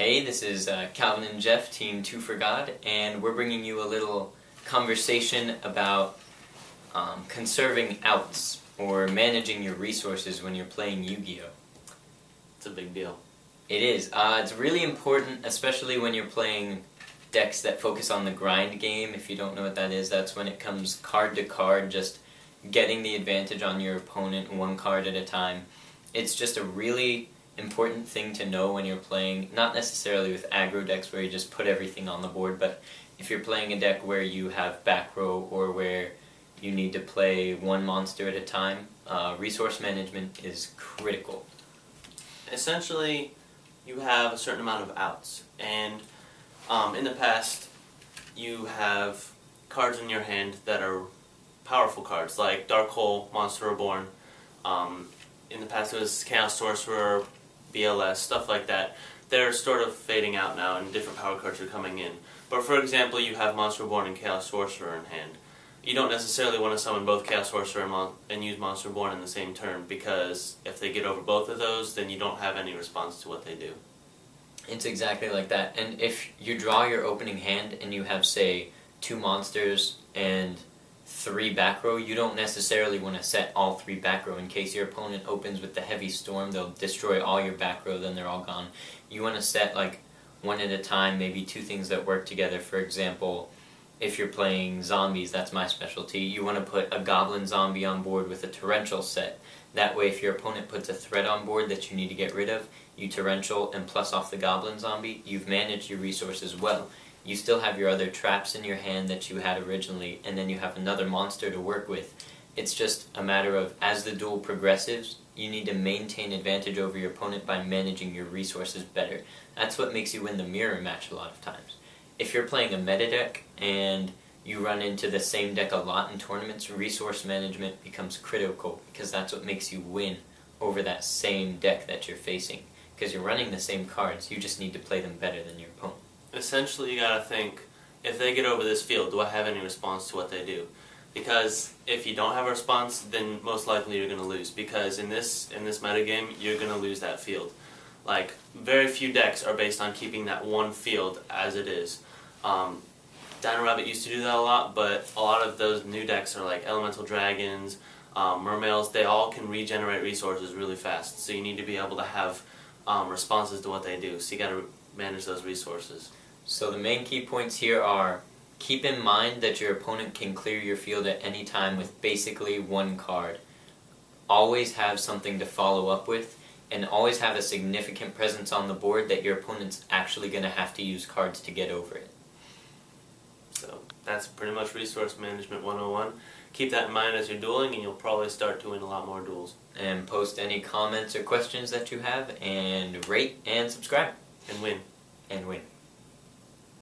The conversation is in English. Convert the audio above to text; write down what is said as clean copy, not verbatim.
Hey, this is Calvin and Jeff, Team 2 for God, and we're bringing you a little conversation about conserving outs or managing your resources when you're playing Yu-Gi-Oh! It's a big deal. It is. It's really important, especially when you're playing decks that focus on the grind game. If you don't know what that is, that's when it comes card to card, just getting the advantage on your opponent one card at a time. It's just a really important thing to know when you're playing, not necessarily with aggro decks where you just put everything on the board, but if you're playing a deck where you have back row or where you need to play one monster at a time, resource management is critical. Essentially, you have a certain amount of outs, and in the past, you have cards in your hand that are powerful cards, like Dark Hole, Monster Reborn. In the past, it was Chaos Sorcerer, BLS, stuff like that. They're sort of fading out now, and different power cards are coming in. But for example, you have Monster Reborn and Chaos Sorcerer in hand. You don't necessarily want to summon both Chaos Sorcerer and use Monster Reborn in the same turn, because if they get over both of those, then you don't have any response to what they do. It's exactly like that. And if you draw your opening hand and you have, say, 2 monsters and 3 back row, you don't necessarily want to set all 3 back row. In case your opponent opens with the Heavy Storm, they'll destroy all your back row, then they're all gone. You want to set like one at a time, maybe 2 things that work together. For example, if you're playing zombies, that's my specialty, you want to put a Goblin Zombie on board with a Torrential set. That way if your opponent puts a threat on board that you need to get rid of, you Torrential and plus off the Goblin Zombie, you've managed your resources well. You still have your other traps in your hand that you had originally, and then you have another monster to work with. It's just a matter of, as the duel progresses, you need to maintain advantage over your opponent by managing your resources better. That's what makes you win the mirror match a lot of times. If you're playing a meta deck and you run into the same deck a lot in tournaments, resource management becomes critical, because that's what makes you win over that same deck that you're facing. Because you're running the same cards, you just need to play them better than your opponent. Essentially, you gotta think, if they get over this field, do I have any response to what they do? Because if you don't have a response, then most likely you're gonna lose. Because in this metagame, you're gonna lose that field. Like, very few decks are based on keeping that one field as it is. Dino Rabbit used to do that a lot, but a lot of those new decks are like Elemental Dragons, Mermails. They all can regenerate resources really fast. So you need to be able to have responses to what they do. So you gotta manage those resources. So the main key points here are, keep in mind that your opponent can clear your field at any time with basically 1 card. Always have something to follow up with, and always have a significant presence on the board that your opponent's actually going to have to use cards to get over it. So that's pretty much Resource Management 101. Keep that in mind as you're dueling, and you'll probably start to win a lot more duels. And post any comments or questions that you have, and rate and subscribe. And win. And win.